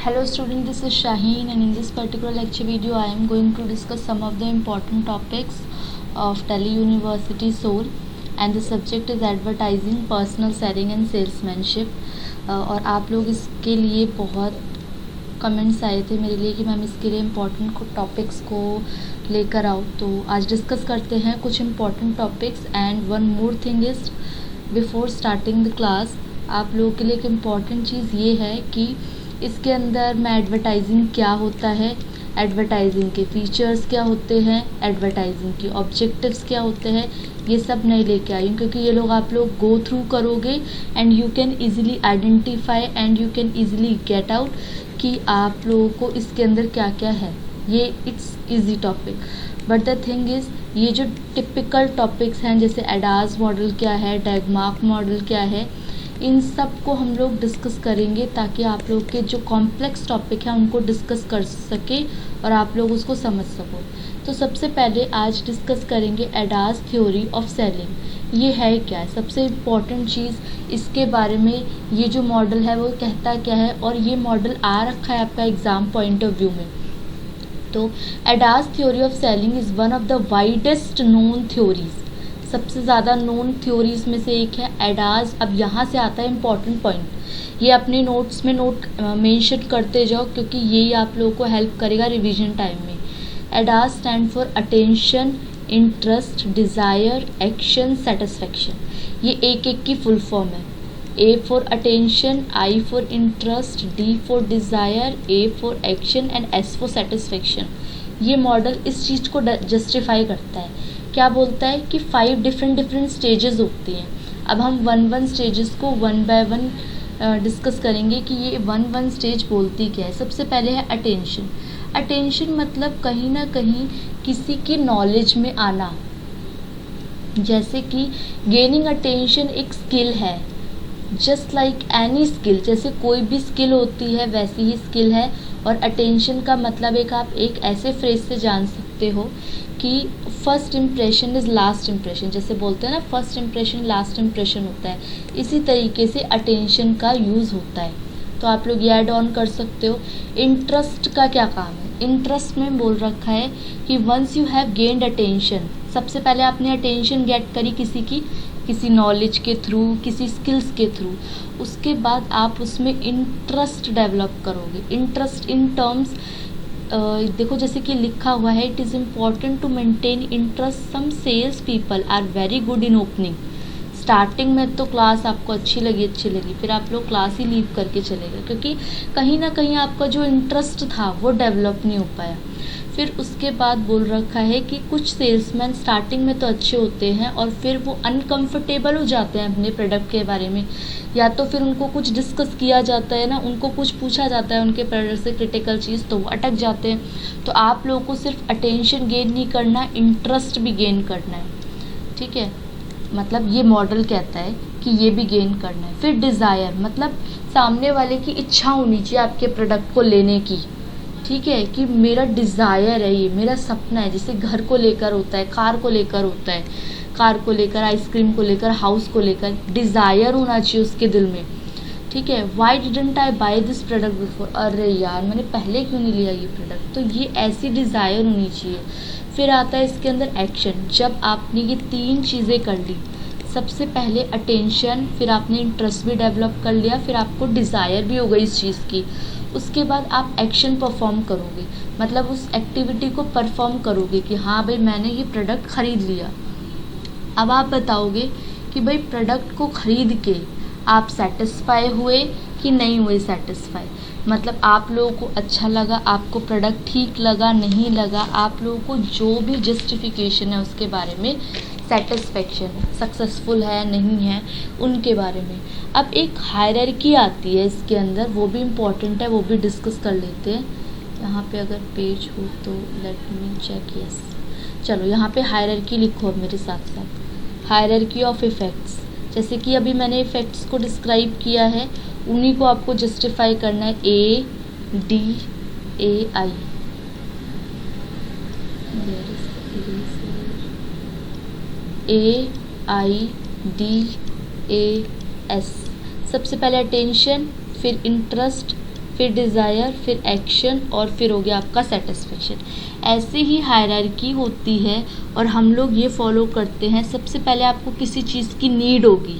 Hello student, this is Shaheen and in this particular lecture video I am going to discuss some of the important topics of Delhi University Soul and the subject is advertising, personal selling and salesmanship. और आप लोग इसके लिए बहुत comments आए थे मेरे लिए कि मैम इसके लिए इम्पॉर्टेंट टॉपिक्स को लेकर आओ, तो आज डिस्कस करते हैं कुछ important topics. And one more thing is before starting the class आप लोगों के लिए एक इम्पॉर्टेंट चीज़ ये है कि इसके अंदर मैं एडवर्टाइजिंग क्या होता है, एडवर्टाइजिंग के फीचर्स क्या होते हैं, एडवर्टाइजिंग की ऑब्जेक्टिव्स क्या होते हैं, ये सब नहीं लेके आई हूँ क्योंकि ये लोग आप लोग गो थ्रू करोगे and you can easily identify and you can easily get out कि आप लोगों को इसके अंदर क्या क्या है. ये it's easy topic but the thing is ये जो टिपिकल टॉपिक्स हैं जैसे एडाज मॉडल क्या है, डैगमार्क मॉडल क्या है, इन सब को हम लोग डिस्कस करेंगे ताकि आप लोग के जो कॉम्प्लेक्स टॉपिक हैं उनको डिस्कस कर सके और आप लोग उसको समझ सको. तो सबसे पहले आज डिस्कस करेंगे एडाज थ्योरी ऑफ सेलिंग. ये है क्या है, सबसे इम्पॉर्टेंट चीज़ इसके बारे में. ये जो मॉडल है वो कहता क्या है और ये मॉडल आ रखा है आपका एग्ज़ाम पॉइंट ऑफ व्यू में. तो AIDAS theory of selling is one of the widest known theories. सबसे ज़्यादा नोन थ्योरीज में से एक है एडाज. अब यहाँ से आता है इम्पॉर्टेंट पॉइंट, ये अपने नोट्स में मेंशन करते जाओ क्योंकि यही आप लोगों को हेल्प करेगा रिवीजन टाइम में. AIDAS stand for attention, interest, desire, action, satisfaction. ये एक एक की फुल फॉर्म है. A for attention, I for interest, D for desire, A for action and S for satisfaction. ये मॉडल इस चीज़ को जस्टिफाई करता है. क्या बोलता है कि 5 डिफरेंट स्टेजेस होती हैं. अब हम वन स्टेजेस को वन बाय वन डिस्कस करेंगे कि ये वन स्टेज बोलती क्या है. सबसे पहले है अटेंशन. अटेंशन मतलब कहीं ना कहीं किसी की नॉलेज में आना. जैसे कि गेनिंग अटेंशन एक स्किल है, जस्ट लाइक एनी स्किल. जैसे कोई भी स्किल होती है वैसी ही स्किल है. और अटेंशन का मतलब आप एक ऐसे फ्रेज से जान सकते हो कि first impression is last impression. जैसे बोलते हैं ना फर्स्ट इम्प्रेशन लास्ट इम्प्रेशन होता है, इसी तरीके से अटेंशन का यूज़ होता है. तो आप लोग ये ऐड ऑन कर सकते हो. इंटरेस्ट का क्या काम है. इंटरेस्ट में बोल रखा है कि once you have gained attention, सबसे पहले आपने अटेंशन गेट करी किसी नॉलेज के थ्रू, किसी स्किल्स के थ्रू, उसके बाद आप उसमें इंटरेस्ट डेवलप करोगे. इंटरेस्ट इन टर्म्स देखो जैसे कि लिखा हुआ है, it is important to maintain interest. Some sales people are very good in opening. Starting में तो क्लास आपको अच्छी लगी फिर आप लोग क्लास ही लीव करके चले गए क्योंकि कहीं ना कहीं आपका जो इंटरेस्ट था वो डेवलप नहीं हो पाया. फिर उसके बाद बोल रखा है कि कुछ सेल्समैन स्टार्टिंग में तो अच्छे होते हैं और फिर वो अनकंफर्टेबल हो जाते हैं अपने प्रोडक्ट के बारे में, या तो फिर उनको कुछ डिस्कस किया जाता है ना, उनको कुछ पूछा जाता है उनके प्रोडक्ट से क्रिटिकल चीज़, तो वो अटक जाते हैं. तो आप लोगों को सिर्फ अटेंशन गेन नहीं करना, इंटरेस्ट भी गेन करना है. ठीक है, मतलब ये मॉडल कहता है कि ये भी गेन करना है. फिर डिज़ायर मतलब सामने वाले की इच्छा होनी चाहिए आपके प्रोडक्ट को लेने की. ठीक है, कि मेरा डिज़ायर है, ये मेरा सपना है. जैसे घर को लेकर होता है, कार को लेकर होता है, कार को लेकर, आइसक्रीम को लेकर, हाउस को लेकर, डिज़ायर होना चाहिए उसके दिल में. ठीक है, why didn't I buy this product before. अरे यार मैंने पहले क्यों नहीं लिया ये प्रोडक्ट. तो ये ऐसी डिज़ायर होनी चाहिए. फिर आता है इसके अंदर एक्शन. जब आपने ये 3 चीज़ें कर ली, सबसे पहले अटेंशन, फिर आपने इंटरेस्ट भी डेवलप कर लिया, फिर आपको डिज़ायर भी हो गई इस चीज़ की, उसके बाद आप एक्शन परफॉर्म करोगे. मतलब उस एक्टिविटी को परफॉर्म करोगे कि हाँ भाई मैंने ये प्रोडक्ट ख़रीद लिया. अब आप बताओगे कि भाई प्रोडक्ट को ख़रीद के आप सेटिस्फाई हुए कि नहीं हुए सेटिस्फाई. मतलब आप लोगों को अच्छा लगा, आपको प्रोडक्ट ठीक लगा, नहीं लगा, आप लोगों को जो भी जस्टिफिकेशन है उसके बारे में, सेटिस्फेक्शन, सक्सेसफुल है नहीं है उनके बारे में. अब एक हायरार्की आती है इसके अंदर, वो भी इम्पॉर्टेंट है, वो भी डिस्कस कर लेते हैं. यहाँ पे अगर पेज हो तो लेट मी चेक. यस, चलो यहाँ पे हायरार्की लिखो अब मेरे साथ साथ. Hierarchy of effects. जैसे कि अभी मैंने इफ़ेक्ट्स को डिस्क्राइब किया है, उन्हीं को आपको जस्टिफाई करना है. A D A I. A I D A S. सबसे पहले अटेंशन, फिर इंटरेस्ट, फिर डिज़ायर, फिर एक्शन और फिर हो गया आपका सेटिस्फेक्शन। ऐसे ही हायरार्की होती है और हम लोग ये फॉलो करते हैं। सबसे पहले आपको किसी चीज़ की नीड होगी,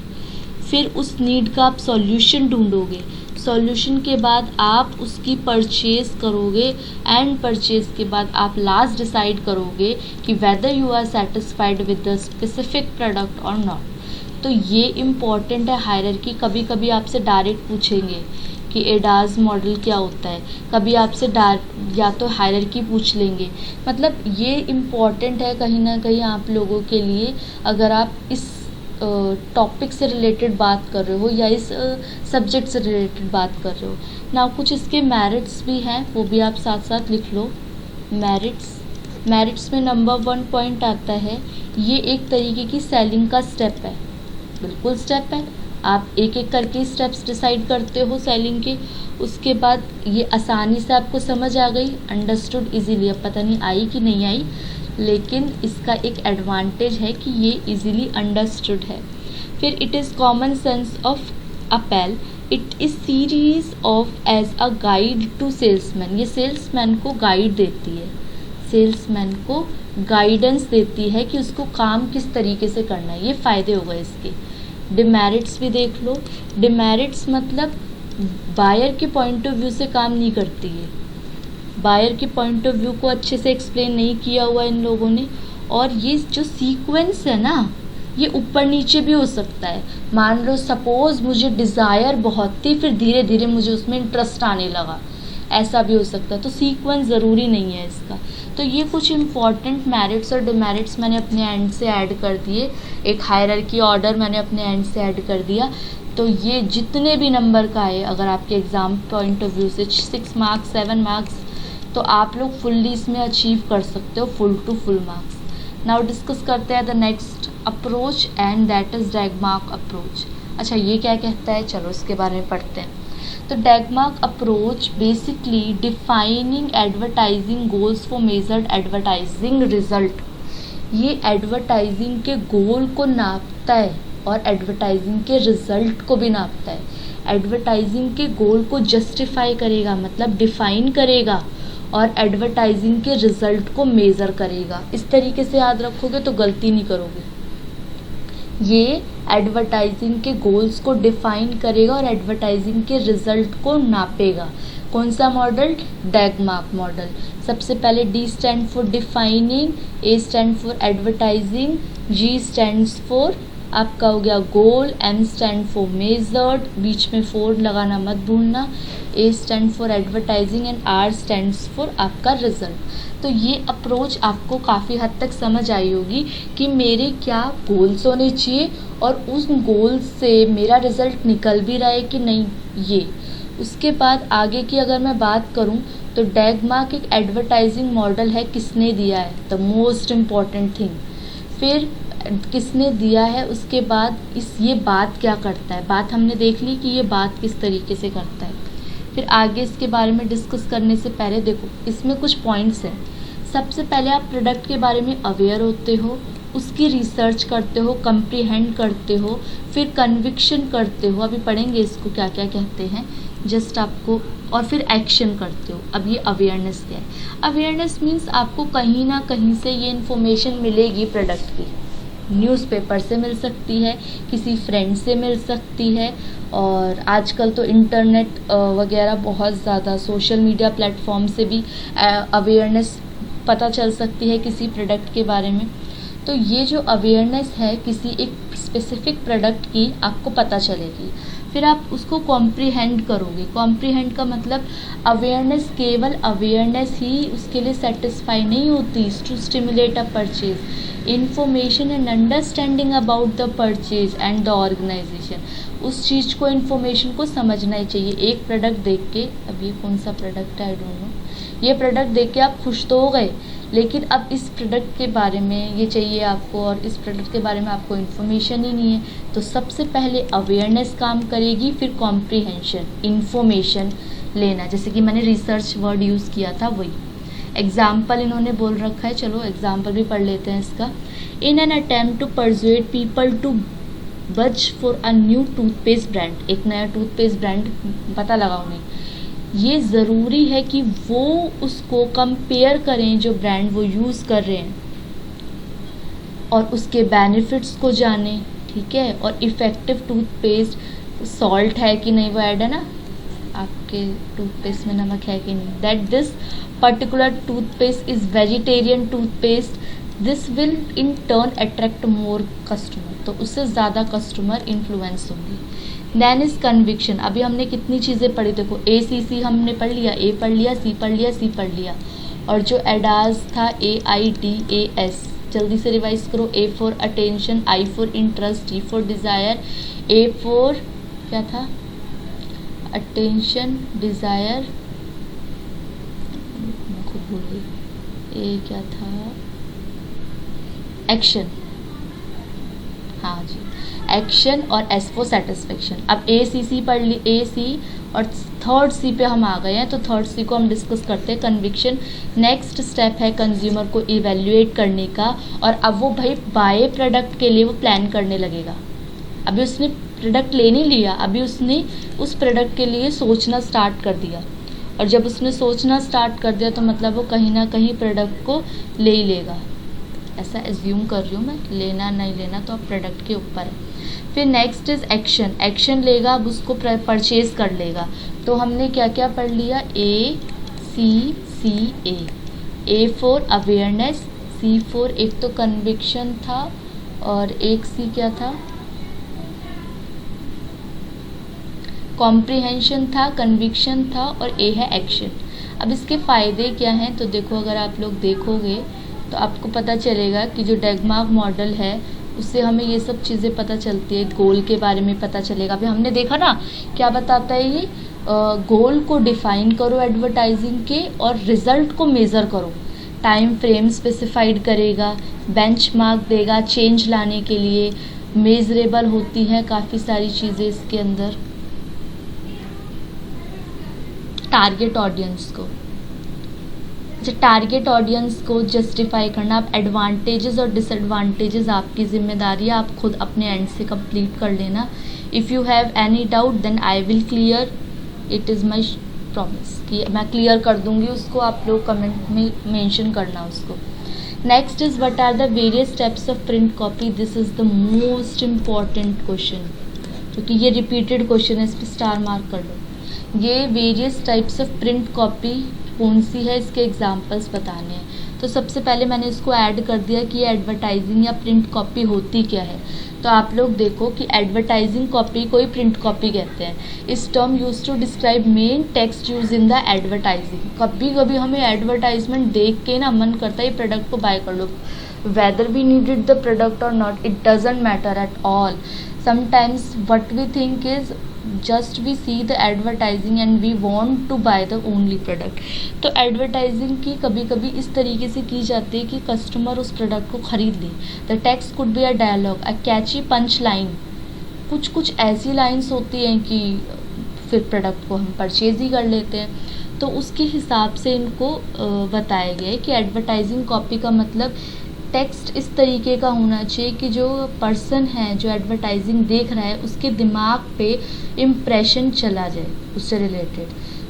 फिर उस नीड का आप सॉल्यूशन ढूंढोगे, सॉल्यूशन के बाद आप उसकी परचेज़ करोगे एंड परचेज़ के बाद आप लास्ट डिसाइड करोगे कि whether you are satisfied with the specific product और नॉट। तो ये इम्पॉर्टेंट है हायरार्की। कभी कभी आपसे डायरेक्ट पूछेंगे कि एडाज मॉडल क्या होता है, कभी आपसे या तो हायरार्की पूछ लेंगे। मतलब ये इम्पॉर्टेंट है कहीं ना कहीं आप लोगों के लिए, अगर आप इस टॉपिक से रिलेटेड बात कर रहे हो या इस सब्जेक्ट से रिलेटेड बात कर रहे हो ना। कुछ इसके मेरिट्स भी हैं, वो भी आप साथ साथ लिख लो। मेरिट्स में नंबर 1 पॉइंट आता है, ये एक तरीके की सेलिंग का स्टेप है। बिल्कुल स्टेप है, आप एक एक करके स्टेप्स डिसाइड करते हो सेलिंग के। उसके बाद ये आसानी से आपको समझ आ गई, अंडरस्टूड इजीली। अब पता नहीं आई कि नहीं आई, लेकिन इसका एक एडवांटेज है कि ये इजीली अंडरस्टूड है। फिर it is common sense of appeal, it is series of as a guide to salesman. ये सेल्समैन को गाइड देती है, सेल्समैन को गाइडेंस देती है कि उसको काम किस तरीके से करना है। ये फ़ायदे हो गए इसके। डिमेरिट्स भी देख लो। डिमेरिट्स मतलब बायर के पॉइंट ऑफ व्यू से काम नहीं करती है, बायर के पॉइंट ऑफ व्यू को अच्छे से एक्सप्लेन नहीं किया हुआ इन लोगों ने। और ये जो सीक्वेंस है ना, ये ऊपर नीचे भी हो सकता है। मान लो सपोज मुझे डिज़ायर बहुत थी, फिर धीरे धीरे मुझे उसमें इंटरेस्ट आने लगा, ऐसा भी हो सकता है। तो सीक्वेंस ज़रूरी नहीं है इसका। तो ये कुछ इंपॉर्टेंट मेरिट्स और डिमेरिट्स मैंने अपने एंड से ऐड कर दिए, एक हायरार्की ऑर्डर मैंने अपने एंड से ऐड कर दिया। तो ये जितने भी नंबर का है, अगर आपके एग्ज़ाम पॉइंट ऑफ व्यू से 6 मार्क्स 7 मार्क्स, तो आप लोग फुल्ली इसमें अचीव कर सकते हो, full to full marks. Now discuss करते हैं the next approach and that is DAGMAR approach. अच्छा, ये क्या कहता है, चलो इसके बारे में पढ़ते हैं। तो DAGMAR approach basically defining advertising goals for measured advertising result. ये एडवर्टाइजिंग के गोल को नापता है और एडवर्टाइजिंग के रिजल्ट को भी नापता है। एडवर्टाइजिंग के गोल को जस्टिफाई करेगा, मतलब डिफाइन करेगा, और एडवर्टाइजिंग के रिजल्ट को मेज़र करेगा। इस तरीके से याद रखोगे तो गलती नहीं करोगे। ये एडवर्टाइजिंग के गोल्स को डिफाइन करेगा और एडवर्टाइजिंग के रिजल्ट को नापेगा। कौन सा मॉडल? डैगमार्क मॉडल। सबसे पहले D stand for defining, A stand for advertising, G stands for आपका हो गया goal, M stand for measured, बीच में 4 लगाना मत भूलना, A stand for advertising and R stands for आपका रिजल्ट। तो ये अप्रोच आपको काफ़ी हद तक समझ आई होगी कि मेरे क्या गोल्स होने चाहिए और उस गोल्स से मेरा रिजल्ट निकल भी रहा है कि नहीं, ये। उसके बाद आगे की अगर मैं बात करूं तो डैगमार्क एक एडवर्टाइजिंग मॉडल है, किसने दिया है, द मोस्ट इम्पॉर्टेंट थिंग। फिर किसने दिया है, उसके बाद ये बात क्या करता है, बात हमने देख ली कि ये बात किस तरीके से करता है। फिर आगे इसके बारे में डिस्कस करने से पहले देखो इसमें कुछ पॉइंट्स हैं। सबसे पहले आप प्रोडक्ट के बारे में अवेयर होते हो, उसकी रिसर्च करते हो, कंप्रीहेंड करते हो, फिर कन्विक्शन करते हो, अभी पढ़ेंगे इसको क्या क्या कहते हैं जस्ट आपको, और फिर एक्शन करते हो। अब ये अवेयरनेस क्या है? अवेयरनेस मीन्स आपको कहीं ना कहीं से ये इन्फॉर्मेशन मिलेगी प्रोडक्ट की, न्यूज़पेपर से मिल सकती है, किसी फ्रेंड से मिल सकती है, और आजकल तो इंटरनेट वगैरह बहुत ज़्यादा, सोशल मीडिया प्लेटफॉर्म से भी अवेयरनेस पता चल सकती है किसी प्रोडक्ट के बारे में। तो ये जो अवेयरनेस है किसी एक स्पेसिफिक प्रोडक्ट की आपको पता चलेगी, फिर आप उसको कॉम्प्रीहेंड करोगे। कॉम्प्रीहेंड का मतलब अवेयरनेस, केवल अवेयरनेस ही उसके लिए सेटिस्फाई नहीं होती। To stimulate a purchase, information and understanding about the purchase and the organisation, उस चीज़ को, इन्फॉर्मेशन को समझना ही चाहिए। एक प्रोडक्ट देख के, अब ये कौन सा प्रोडक्ट है आई डोंट नो, ये प्रोडक्ट देख के आप खुश तो हो गए, लेकिन अब इस प्रोडक्ट के बारे में ये चाहिए आपको और इस प्रोडक्ट के बारे में आपको इन्फॉर्मेशन ही नहीं है। तो सबसे पहले अवेयरनेस काम करेगी, फिर कॉम्प्रीहेंशन, इन्फॉर्मेशन लेना, जैसे कि मैंने रिसर्च वर्ड यूज़ किया था वही। एग्जाम्पल इन्होंने बोल रखा है, चलो एग्जाम्पल भी पढ़ लेते हैं इसका। In an attempt to persuade people to बच for a new toothpaste brand, एक नया टूथपेस्ट ब्रांड पता लगा उन्हें, ये ज़रूरी है कि वो उसको कंपेयर करें जो ब्रांड वो यूज़ कर रहे हैं और उसके बेनिफिट्स को जाने, ठीक है। और इफ़ेक्टिव टूथपेस्ट सॉल्ट है कि नहीं वो ऐड है ना, आपके टूथपेस्ट में नमक है कि नहीं, that this particular toothpaste is vegetarian toothpaste, this will in turn attract more customer, तो उससे ज़्यादा कस्टमर इन्फ्लुएंस होंगे। Then is conviction. अभी हमने कितनी चीज़ें पढ़ी, देखो ACC हमने पढ़ लिया, A पढ़ लिया, C पढ़ लिया, C पढ़ लिया, और जो एडाज था AIDAS, जल्दी से रिवाइज करो। A for attention, I for interest, D for desire, A for क्या था, अटेंशन, डिज़ायर, मैं खुद भूल गई, A क्या था, एक्शन, हाँ जी, एक्शन, और S फॉर सेटिस्फेक्शन। अब ACC पढ़ ली, AC, और थर्ड C पे हम आ गए हैं, तो थर्ड C को हम डिस्कस करते हैं, कन्विक्शन। नेक्स्ट स्टेप है कंज्यूमर को इवेल्युएट करने का, और अब वो भाई बाय प्रोडक्ट के लिए वो प्लान करने लगेगा। अभी उसने प्रोडक्ट ले नहीं लिया, अभी उसने उस प्रोडक्ट के लिए सोचना स्टार्ट कर दिया, और जब उसने सोचना स्टार्ट कर दिया तो मतलब वो कहीं ना कहीं प्रोडक्ट को ले ही लेगा, ऐसा एज्यूम कर रही हूँ मैं, लेना नहीं लेना तो अब प्रोडक्ट के ऊपर है। फिर नेक्स्ट इज एक्शन, एक्शन लेगा, अब उसको परचेज कर लेगा। तो हमने क्या क्या पढ़ लिया, ACCA, A for awareness, C for, एक तो कन्विक्शन था और एक C क्या था, कॉम्प्रिहेंशन था, कन्विक्शन था, और A है एक्शन। अब इसके फ़ायदे क्या हैं, तो देखो अगर आप लोग देखोगे तो आपको पता चलेगा कि जो डेगमार्क मॉडल है उससे हमें ये सब चीज़ें पता चलती है, गोल के बारे में पता चलेगा। अभी हमने देखा ना क्या बताता है ये, गोल को डिफाइन करो एडवर्टाइजिंग के, और रिजल्ट को मेज़र करो, टाइम फ्रेम स्पेसिफाइड करेगा, बेंचमार्क देगा चेंज लाने के लिए, मेजरेबल होती हैं काफ़ी सारी चीज़ें इसके अंदर। टारगेट ऑडियंस को, टारगेट ऑडियंस को जस्टिफाई करना, आप एडवांटेजेस और डिसएडवांटेजेस आपकी जिम्मेदारी है, आप खुद अपने एंड से कंप्लीट कर लेना। If you have any doubt then I will clear, it is my promise कि मैं क्लियर कर दूंगी उसको, आप लोग कमेंट में मेंशन करना उसको। Next is what are the various types of print copy, this is the most important question, क्योंकि ये रिपीटेड क्वेश्चन है, इस पर स्टार मार्क कर लो। ये various types of print copy कौन सी है, इसके एग्जांपल्स बताने हैं। तो सबसे पहले मैंने इसको ऐड कर दिया कि ये एडवर्टाइजिंग या प्रिंट कॉपी होती क्या है। तो आप लोग देखो कि एडवर्टाइजिंग कॉपी को ही प्रिंट कॉपी कहते हैं। इस term use to describe main text use in the advertising. कभी कभी हमें एडवर्टाइजमेंट देख के ना मन करता है प्रोडक्ट को बाय कर लो, whether we needed the product or not, it doesn't matter at all. Sometimes what we think is just we see the advertising and we want to buy the only product. तो advertising की कभी कभी इस तरीके से की जाती है कि कस्टमर उस प्रोडक्ट को खरीद ले। The text could be a dialogue, a catchy punch line, कुछ ऐसी लाइंस होती हैं कि फिर प्रोडक्ट को हम परचेज ही कर लेते हैं। तो उसके हिसाब से इनको बताया गया है कि एडवर्टाइजिंग कॉपी का मतलब टेक्स्ट इस तरीके का होना चाहिए कि जो पर्सन है जो एडवर्टाइजिंग देख रहा है उसके दिमाग पे इम्प्रेशन चला जाए उससे रिलेटेड।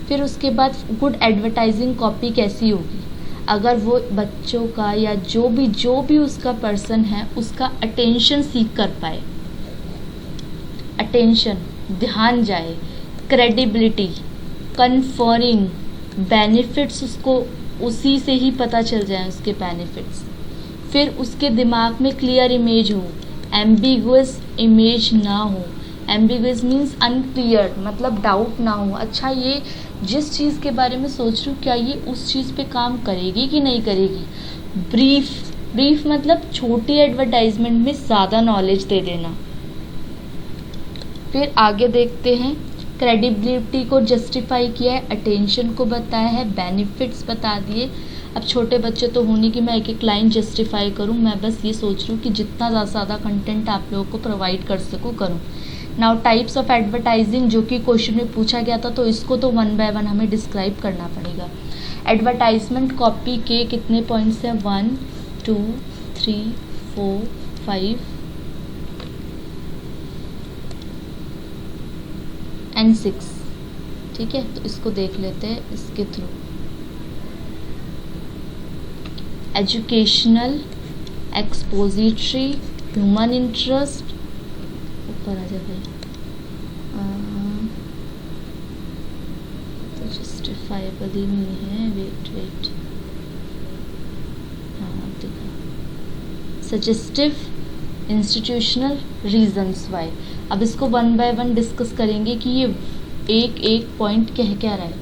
फिर उसके बाद गुड एडवर्टाइजिंग कॉपी कैसी होगी, अगर वो बच्चों का या जो भी उसका पर्सन है उसका अटेंशन सीख कर पाए, अटेंशन ध्यान जाए, क्रेडिबिलिटी, कन्फर्मिंग, बेनिफिट्स उसको उसी से ही पता चल जाए उसके बेनिफिट्स। फिर उसके दिमाग में क्लियर इमेज हो, एम्बिगुअस इमेज ना हो। एम्बिगुअस मीन्स अनक्लियर, मतलब डाउट ना हो, अच्छा ये जिस चीज़ के बारे में सोच रही हूँ क्या ये उस चीज़ पे काम करेगी कि नहीं करेगी। ब्रीफ मतलब छोटी एडवर्टाइजमेंट में ज़्यादा नॉलेज दे देना। फिर आगे देखते हैं, क्रेडिबिलिटी को जस्टिफाई किया है, अटेंशन को बताया है, बेनिफिट्स बता दिए। अब छोटे बच्चे तो होने कि मैं एक एक लाइन जस्टिफाई करूं, मैं बस ये सोच रही हूँ कि जितना ज़्यादा कंटेंट आप लोगों को प्रोवाइड कर सकूँ करूँ। नाउ टाइप्स ऑफ एडवर्टाइजिंग, जो कि क्वेश्चन में पूछा गया था, तो इसको तो 1 बाय 1 हमें डिस्क्राइब करना पड़ेगा। एडवर्टाइजमेंट कॉपी के कितने पॉइंट्स हैं, 1 2 3 4 5 एंड 6, ठीक है, तो इसको देख लेते हैं इसके through. Educational, expository, human interest, ऊपर आ जाए तो जस्टिफाइबल ही नहीं है, वेट हाँ देखा, सजेस्टिव, इंस्टीट्यूशनल, रीजंस वाई। अब इसको वन बाय वन डिस्कस करेंगे कि ये एक एक पॉइंट कह क्या रहा है।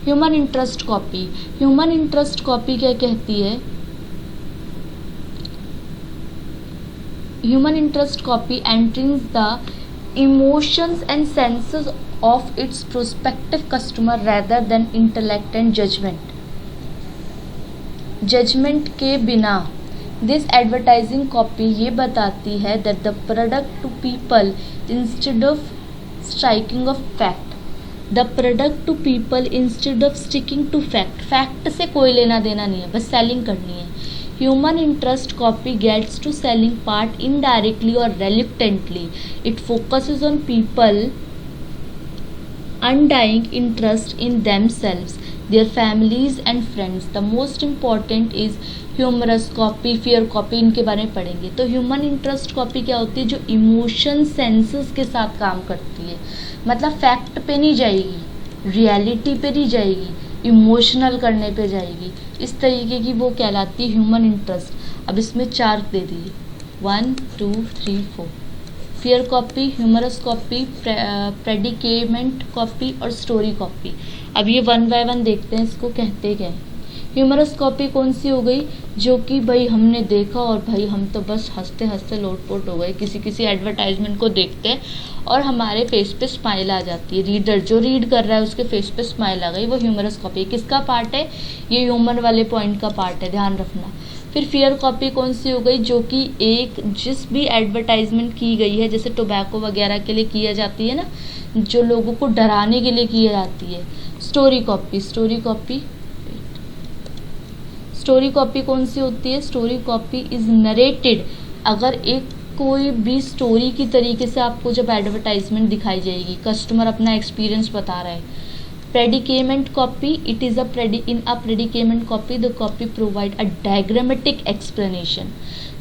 Human interest copy, human interest copy क्या कहती है? Human interest copy entering the emotions and senses of its prospective customer rather than intellect and judgement के बिना। दिस एडवर्टाइजिंग कॉपी ये बताती है that the product to people instead of striking of fact, the product to people instead of sticking to fact. Fact से कोई लेना देना नहीं है, बस सेलिंग करनी है। Human interest copy gets to selling part indirectly और reluctantly. It focuses on people undying interest in themselves, their families and friends. The most important is humorous copy, fear copy, इनके बारे में पढ़ेंगे। तो ह्यूमन इंटरेस्ट कॉपी क्या होती है? जो इमोशन सेंसेस के साथ काम करती है, मतलब फैक्ट पे नहीं जाएगी, रियलिटी पे नहीं जाएगी, इमोशनल करने पे जाएगी, इस तरीके की वो कहलाती है ह्यूमन इंटरेस्ट। अब इसमें 4 दे दिए, 1 2 3 4। Fear copy, humorous copy, predicament copy और स्टोरी कॉपी। अब ये वन बाय वन देखते हैं इसको कहते क्या है। ह्यूमरस कॉपी कौन सी हो गई? जो कि भाई हमने देखा और भाई हम तो बस हंसते हंसते लोटपोट हो गए, किसी एडवर्टाइजमेंट को देखते हैं और हमारे फेस पे स्माइल आ जाती है। रीडर जो रीड कर रहा है उसके फेस पे स्माइल आ गई, वो ह्यूमरस कॉपी। किसका पार्ट है? ये ह्यूमर वाले पॉइंट का पार्ट है, ध्यान रखना। फिर फियर कॉपी कौन सी हो गई? जो कि एक जिस भी एडवर्टाइजमेंट की गई है, जैसे टोबैको वगैरह के लिए किया जाती है ना, जो लोगों को डराने के लिए की जाती है। स्टोरी कॉपी, स्टोरी कॉपी कौन सी होती है? Story copy is narrated. अगर एक कोई भी स्टोरी की तरीके से आपको जब एडवर्टाइजमेंट दिखाई जाएगी, कस्टमर अपना एक्सपीरियंस बता रहा है। Predicament copy, it is in a predicament copy the copy provide a diagrammatic explanation.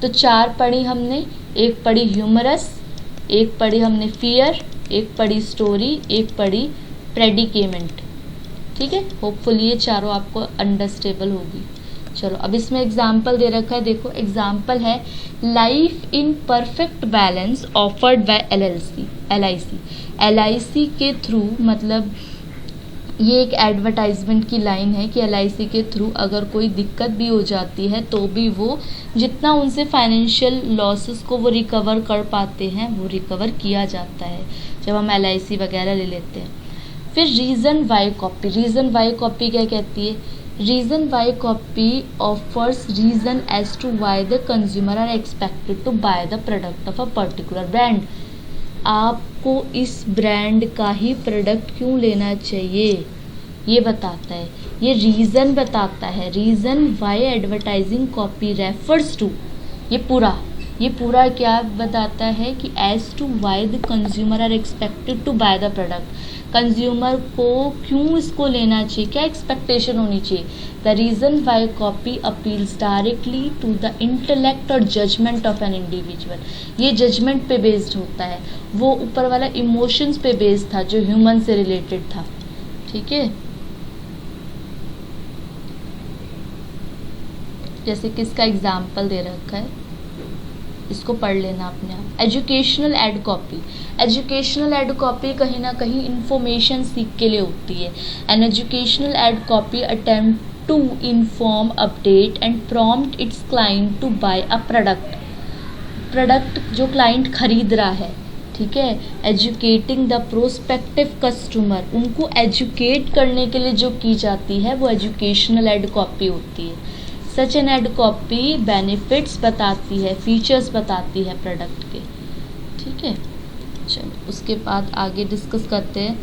तो 4 पढ़ी हमने, एक पढ़ी ह्यूमरस, एक पढ़ी हमने फियर, एक पढ़ी स्टोरी, एक पढ़ी प्रेडिकेमेंट। ठीक है, होपफुली ये चारों आपको अंडरस्टेबल होगी। चलो अब इसमें एग्जाम्पल दे रखा है, देखो एग्जाम्पल है life in perfect balance offered by LIC के थ्रू, मतलब ये एक एडवर्टाइजमेंट की लाइन है कि LIC के थ्रू अगर कोई दिक्कत भी हो जाती है तो भी वो जितना उनसे फाइनेंशियल लॉसेस को वो रिकवर कर पाते हैं, वो रिकवर किया जाता है जब हम LIC वगैरह ले लेते हैं। फिर reason why copy, reason why copy क्या कहती है? Reason why copy offers reason as to why the consumer are expected to buy the product of a particular brand. आपको इस ब्रांड का ही प्रोडक्ट क्यों लेना चाहिए ये बताता है, ये रीज़न बताता है। Reason why advertising copy refers to, ये पूरा क्या बताता है कि as to why the consumer are expected to buy the product. Consumer को क्यों इसको लेना चाहिए, क्या एक्सपेक्टेशन होनी चाहिए। The reason why copy appeals directly to the intellect और जजमेंट ऑफ एन इंडिविजुअल। ये जजमेंट पे बेस्ड होता है, वो ऊपर वाला इमोशंस पे बेस्ड था जो ह्यूमन से रिलेटेड था। ठीक है, जैसे कि इसका एग्जाम्पल दे रखा है, इसको पढ़ लेना अपने आप। Educational ad copy, educational ad copy कहीं ना कहीं इंफॉर्मेशन सीख के लिए होती है। An educational ad copy attempt to inform, update and prompt its client to buy a product जो क्लाइंट खरीद रहा है। ठीक है, एजुकेटिंग द प्रोस्पेक्टिव कस्टमर, उनको एजुकेट करने के लिए जो की जाती है वो एजुकेशनल एड कॉपी होती है। Such an ad copy benefits बताती है, फीचर्स बताती है प्रोडक्ट के। ठीक है, चलो उसके बाद आगे डिस्कस करते हैं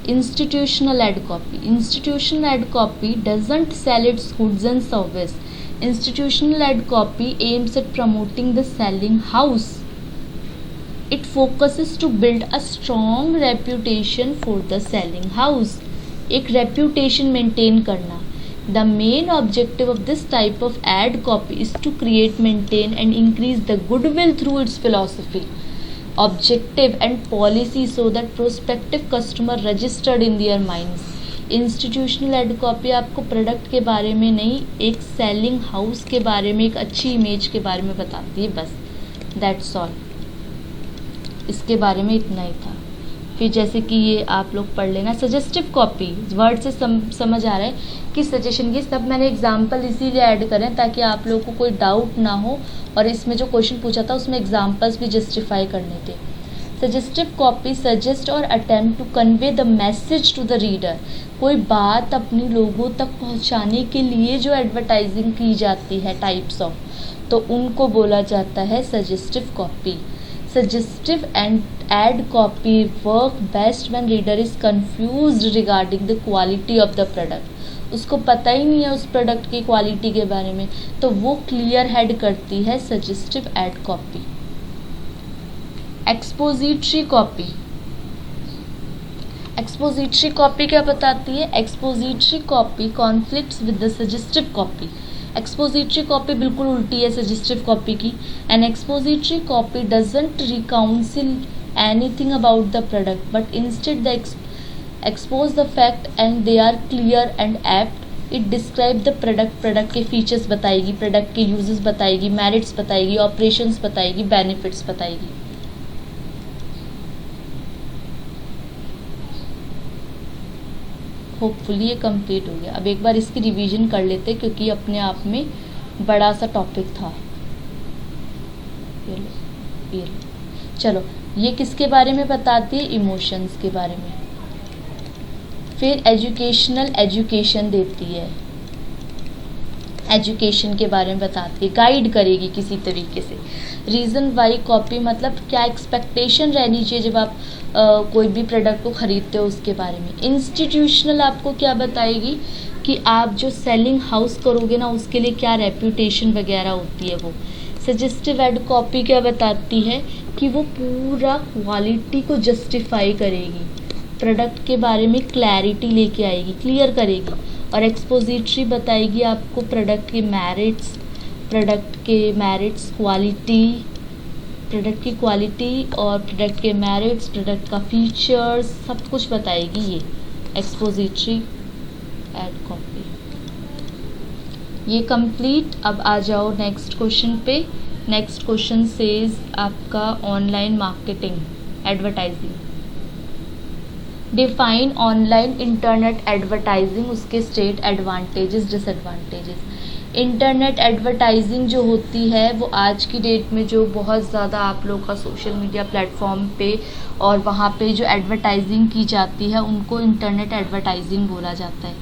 institutional ad copy. Institutional ad copy doesn't sell its goods and service. Institutional ad copy aims at promoting the selling house It focuses to build a strong reputation for the selling house. एक reputation maintain करना. The main objective of this type of ad copy is to create, maintain and increase the goodwill through its philosophy, objective and policy so that prospective customer registered in their minds. Institutional ad copy आपको product के बारे में नहीं, एक selling house के बारे में, एक अच्छी इमेज के बारे में बताती है, बस दैट्स ऑल. इसके बारे में इतना ही था. फिर जैसे कि ये आप लोग पढ़ लेना. सजेस्टिव कॉपी, वर्ड से समझ आ रहा है कि सजेशन, ये सब मैंने एग्जाम्पल इसीलिए ऐड करें ताकि आप लोगों को कोई डाउट ना हो, और इसमें जो क्वेश्चन पूछा था उसमें एग्जाम्पल्स भी जस्टिफाई करने थे. सजेस्टिव कॉपी सजेस्ट और attempt to convey the message to the reader. कोई बात अपनी लोगों तक पहुंचाने के लिए जो एडवर्टाइजिंग की जाती है, टाइप्स ऑफ, तो उनको बोला जाता है suggestive copy. Suggestive and ad copy work best when reader is confused regarding the quality of the product. उसको पता ही नहीं है उस प्रोडक्ट की क्वालिटी के बारे में, तो वो क्लियर हेड करती है suggestive ad copy. Expository copy. Expository copy क्या बताती है? Expository copy conflicts with the suggestive copy. Expository copy बिल्कुल उल्टी है सजेस्टिव कॉपी की. An expository copy doesn't reconcile anything about the product but instead the expose the fact and they are clear and apt. It describe the product के features बताएगी, product के uses बताएगी, merits बताएगी, operations बताएगी, benefits बताएगी. Hopefully ये complete हो गया. अब एक बार इसकी रिवीजन कर लेते क्योंकि अपने आप में बड़ा सा टॉपिक था. ये चलो, ये किसके बारे में बताती है? इमोशंस के बारे में. फिर एजुकेशन देती है, एजुकेशन के बारे में बताती है, गाइड करेगी किसी तरीके से. रीज़न वाई कॉपी मतलब क्या एक्सपेक्टेशन रहनी चाहिए जब आप कोई भी प्रोडक्ट को ख़रीदते हो उसके बारे में. इंस्टीट्यूशनल आपको क्या बताएगी कि आप जो सेलिंग हाउस करोगे ना उसके लिए क्या रेप्यूटेशन वगैरह होती है वो. सजेस्टिव एड कॉपी क्या बताती है कि वो पूरा क्वालिटी को जस्टिफाई करेगी, प्रोडक्ट के बारे में क्लैरिटी लेके आएगी, क्लियर करेगी. और एक्सपोजिटरी बताएगी आपको प्रोडक्ट के मेरिट्स, क्वालिटी, प्रोडक्ट की क्वालिटी और प्रोडक्ट के मेरिट्स, प्रोडक्ट का फीचर्स, सब कुछ बताएगी ये एक्सपोजिटरी एड कॉपी. ये कंप्लीट. अब आ जाओ नेक्स्ट क्वेश्चन पे. नेक्स्ट क्वेश्चन सेज आपका online marketing advertising. Define online internet advertising, उसके state advantages disadvantages. Internet advertising जो होती है वो आज की डेट में जो बहुत ज़्यादा आप लोग का सोशल मीडिया प्लेटफॉर्म पे और वहाँ पे जो एडवर्टाइजिंग की जाती है उनको इंटरनेट एडवर्टाइजिंग बोला जाता है.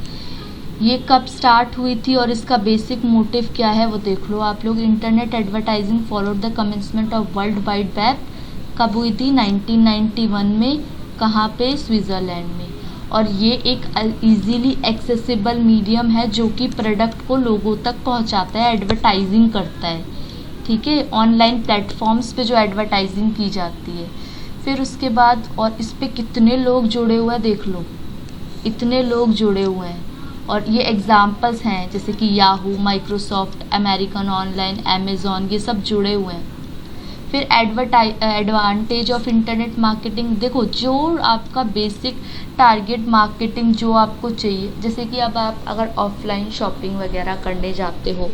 ये कब स्टार्ट हुई थी और इसका बेसिक मोटिव क्या है वो देख लो आप लोग. Internet advertising followed the commencement of world wide web. कब हुई थी? 1991 में. कहाँ पे? स्विट्ज़रलैंड में. और ये एक इजीली एक्सेसिबल मीडियम है जो कि प्रोडक्ट को लोगों तक पहुँचाता है, एडवर्टाइजिंग करता है. ठीक है, ऑनलाइन प्लेटफॉर्म्स पे जो एडवर्टाइजिंग की जाती है. फिर उसके बाद और इस पे कितने लोग जुड़े हुए हैं देख लो, इतने लोग जुड़े हुए हैं. और ये एग्जांपल्स हैं जैसे कि Yahoo, Microsoft, American online, Amazon, ये सब जुड़े हुए हैं. फिर एडवांटेज ऑफ इंटरनेट मार्केटिंग. देखो, जो आपका बेसिक टारगेट मार्केटिंग जो आपको चाहिए, जैसे कि अब आप अगर ऑफलाइन शॉपिंग वगैरह करने जाते हो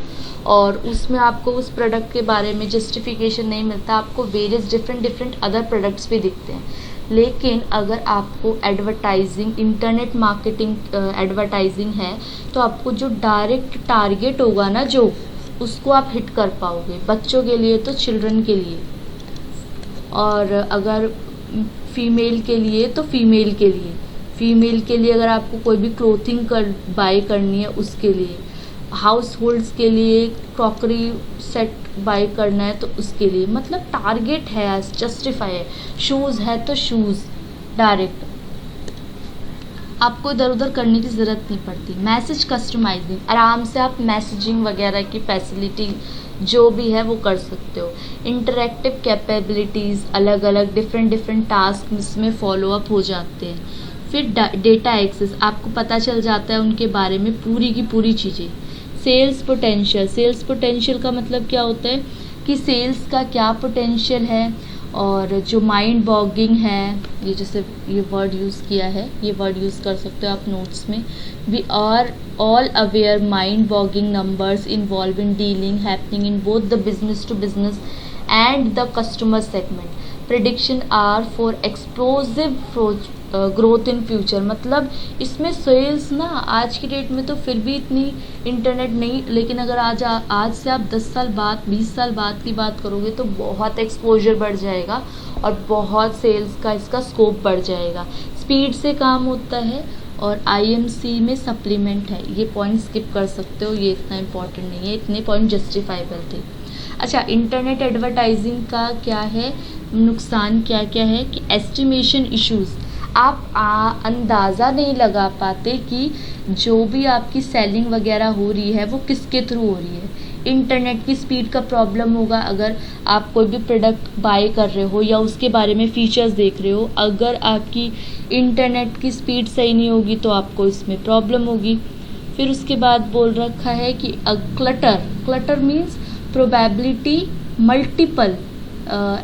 और उसमें आपको उस प्रोडक्ट के बारे में जस्टिफिकेशन नहीं मिलता, आपको वेरियस डिफरेंट अदर प्रोडक्ट्स भी दिखते हैं. लेकिन अगर आपको एडवर्टाइजिंग, इंटरनेट मार्केटिंग एडवर्टाइजिंग है तो आपको जो डायरेक्ट टारगेट होगा ना, जो उसको आप हिट कर पाओगे. बच्चों के लिए तो चिल्ड्रन के लिए, और अगर फीमेल के लिए तो फीमेल के लिए. फीमेल के लिए अगर आपको कोई भी क्लोथिंग बाय करनी है उसके लिए. हाउस होल्ड्स के लिए क्रॉकरी सेट बाय करना है तो उसके लिए. मतलब टारगेट है, जस्टिफाई है. शूज़ है तो शूज़ डायरेक्ट. आपको इधर उधर करने की ज़रूरत नहीं पड़ती। मैसेज कस्टमाइजिंग, आराम से आप मैसेजिंग वगैरह की फैसिलिटी जो भी है वो कर सकते हो। इंटरेक्टिव कैपेबिलिटीज़, अलग अलग डिफरेंट टास्क इसमें फॉलोअप हो जाते हैं। फिर डेटा एक्सेस, आपको पता चल जाता है उनके बारे में पूरी की पूरी चीज़ें। सेल्स पोटेंशियल, सेल्स पोटेंशियल का मतलब क्या होता है कि सेल्स का क्या पोटेंशियल है। और जो माइंड बॉगिंग है, ये जैसे ये वर्ड यूज़ किया है, ये वर्ड यूज़ कर सकते हो आप नोट्स में। We are all aware mind boggling numbers involve in dealing happening in both the business to business and the customer segment. Prediction are for explosive growth in future, मतलब इसमें sales ना आज की डेट में तो फिर भी इतनी इंटरनेट नहीं, लेकिन अगर आज से आप 10 साल बाद 20 साल बाद की बात करोगे तो बहुत एक्सपोजर बढ़ जाएगा और बहुत सेल्स का इसका स्कोप बढ़ जाएगा। स्पीड से काम होता है और IMC में सप्लीमेंट है, ये पॉइंट स्किप कर सकते हो, ये इतना इम्पॉर्टेंट नहीं है, इतने पॉइंट जस्टिफाइबल थे। अच्छा, इंटरनेट एडवर्टाइजिंग का क्या है नुकसान, क्या क्या है कि एस्टिमेशन इश्यूज़, आप अंदाज़ा नहीं लगा पाते कि जो भी आपकी सेलिंग वगैरह हो रही है वो किसके थ्रू हो रही है। इंटरनेट की स्पीड का प्रॉब्लम होगा, अगर आप कोई भी प्रोडक्ट बाय कर रहे हो या उसके बारे में फ़ीचर्स देख रहे हो, अगर आपकी इंटरनेट की स्पीड सही नहीं होगी तो आपको इसमें प्रॉब्लम होगी। फिर उसके बाद बोल रखा है कि clutter means probability multiple,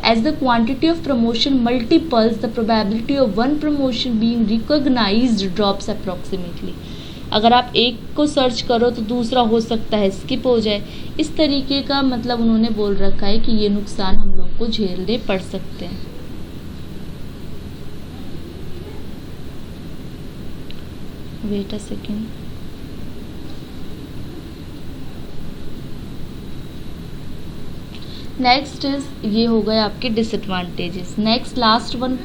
as the quantity of promotion multiples, the probability of one promotion being recognized drops approximately. अगर आप एक को सर्च करो तो दूसरा हो सकता है स्किप हो जाए। इस तरीके का मतलब उन्होंने बोल रखा है कि ये नुकसान हम लोग को झेलने पड़ सकते हैं। Wait a second. Next is, ये हो गए आपके disadvantages. Next last one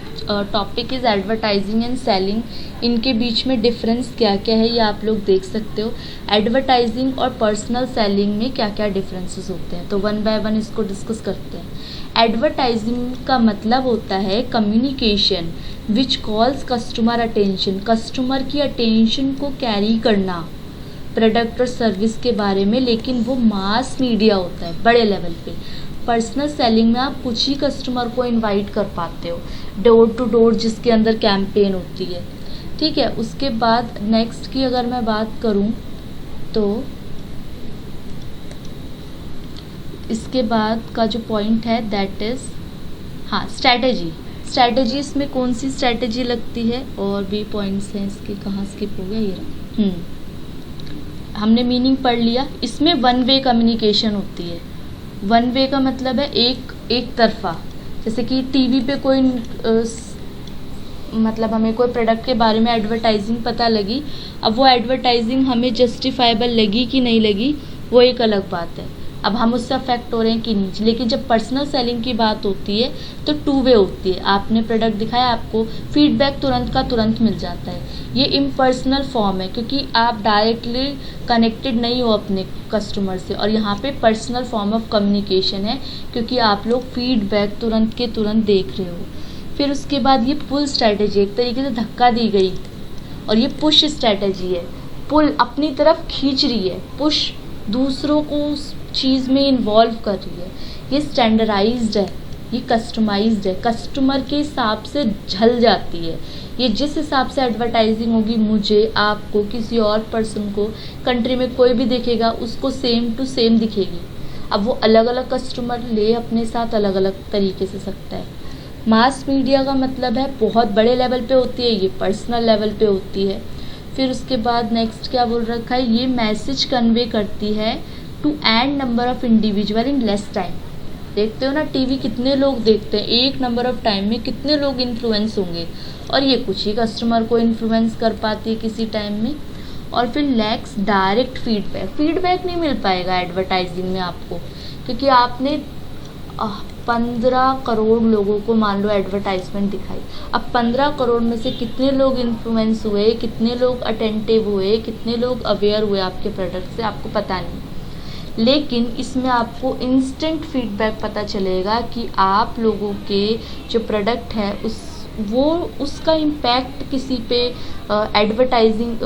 topic is advertising and selling. इनके बीच में डिफरेंस क्या क्या है ये आप लोग देख सकते हो। एडवर्टाइजिंग और पर्सनल सेलिंग में क्या क्या डिफरेंसेस होते हैं, तो वन बाय वन इसको डिस्कस करते हैं। एडवर्टाइजिंग का मतलब होता है communication which calls customer attention, customer की अटेंशन को कैरी करना प्रोडक्ट और सर्विस के बारे में, लेकिन वो मास मीडिया होता है बड़े लेवल पे। पर्सनल सेलिंग में आप कुछ ही कस्टमर को इनवाइट कर पाते हो, डोर टू डोर जिसके अंदर कैंपेन होती है, ठीक है। उसके बाद नेक्स्ट की अगर मैं बात करूं तो इसके बाद का जो पॉइंट है दैट इज, हाँ, स्ट्रैटेजी। इसमें कौन सी स्ट्रैटेजी लगती है, और भी पॉइंट्स हैं इसके, कहाँ स्किप हो गया ये हमने मीनिंग पढ़ लिया। इसमें वन वे कम्युनिकेशन होती है। वन वे का मतलब है एक तरफा, जैसे कि टीवी पे कोई मतलब हमें कोई प्रोडक्ट के बारे में एडवर्टाइजिंग पता लगी, अब वो एडवर्टाइजिंग हमें जस्टिफाइबल लगी कि नहीं लगी वो एक अलग बात है, अब हम उससे अफेक्ट हो रहे हैं कि नहीं। लेकिन जब पर्सनल सेलिंग की बात होती है तो टू वे होती है, आपने प्रोडक्ट दिखाया, आपको फीडबैक तुरंत का तुरंत मिल जाता है। ये इम्पर्सनल फॉर्म है क्योंकि आप डायरेक्टली कनेक्टेड नहीं हो अपने कस्टमर से, और यहाँ पे पर्सनल फॉर्म ऑफ कम्युनिकेशन है क्योंकि आप लोग फीडबैक तुरंत के तुरंत देख रहे हो। फिर उसके बाद ये पुल स्ट्रैटेजी, एक तरीके से धक्का दी गई, और ये पुश स्ट्रैटेजी है, पुल अपनी तरफ खींच रही है, पुश दूसरों को उस चीज़ में इन्वॉल्व कर रही है। ये स्टैंडर्डाइज्ड है, ये कस्टमाइज्ड है, कस्टमर के हिसाब से झल जाती है। ये जिस हिसाब से एडवर्टाइजिंग होगी, मुझे, आपको, किसी और पर्सन को, कंट्री में कोई भी देखेगा उसको सेम टू सेम दिखेगी। अब वो अलग अलग कस्टमर ले अपने साथ अलग अलग तरीके से सकता है। मास मीडिया का मतलब है बहुत बड़े लेवल पे होती है, ये पर्सनल लेवल पे होती है। फिर उसके बाद नेक्स्ट क्या बोल रखा है, ये मैसेज कन्वे करती है to and number of individual in less time. देखते हो ना टीवी कितने लोग देखते हैं, एक नंबर ऑफ टाइम में कितने लोग इन्फ्लुएंस होंगे, और ये कुछ ही कस्टमर को इन्फ्लुएंस कर पाती है किसी टाइम में। और फिर लैक्स डायरेक्ट फीडबैक नहीं मिल पाएगा एडवर्टाइजिंग में आपको, क्योंकि आपने 15 करोड़ लोगों को मान लो एडवर्टाइजमेंट दिखाई, अब 15 करोड़ में से कितने लोग इन्फ्लुएंस हुए, कितने लोग अटेंटिव हुए, कितने लोग अवेयर हुए आपके प्रोडक्ट से, आपको पता नहीं। लेकिन इसमें आपको इंस्टेंट फीडबैक पता चलेगा कि आप लोगों के जो प्रोडक्ट है वो उसका इम्पैक्ट किसी पे एडवर्टाइजिंग,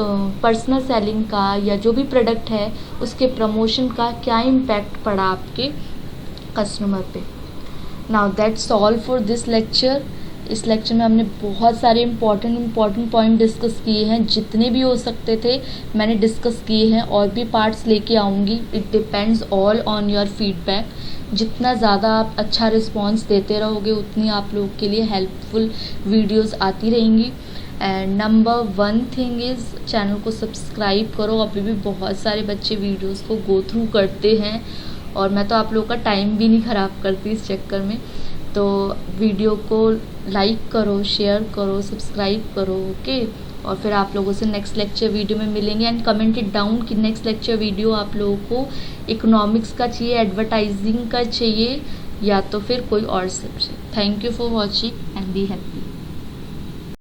पर्सनल सेलिंग का या जो भी प्रोडक्ट है उसके प्रमोशन का क्या इम्पैक्ट पड़ा आपके कस्टमर पे। Now that's all for this lecture. इस लेक्चर में हमने बहुत सारे इम्पॉर्टेंट पॉइंट डिस्कस किए हैं, जितने भी हो सकते थे मैंने डिस्कस किए हैं, और भी पार्ट्स लेके आऊँगी। It depends all on your feedback. जितना ज़्यादा आप अच्छा रिस्पॉन्स देते रहोगे उतनी आप लोगों के लिए हेल्पफुल वीडियोस आती रहेंगी। And number 1 thing is channel को सब्सक्राइब करो। अभी भी बहुत सारे बच्चे वीडियोस को गो थ्रू करते हैं और मैं तो आप लोगों का टाइम भी नहीं ख़राब करती इस चक्कर में। तो वीडियो को लाइक करो, शेयर करो, सब्सक्राइब करो, ओके। और फिर आप लोगों से नेक्स्ट लेक्चर वीडियो में मिलेंगे। एंड कमेंट इट डाउन कि नेक्स्ट लेक्चर वीडियो आप लोगों को इकोनॉमिक्स का चाहिए, एडवर्टाइजिंग का चाहिए, या तो फिर कोई और subject. Thank you for watching and be happy.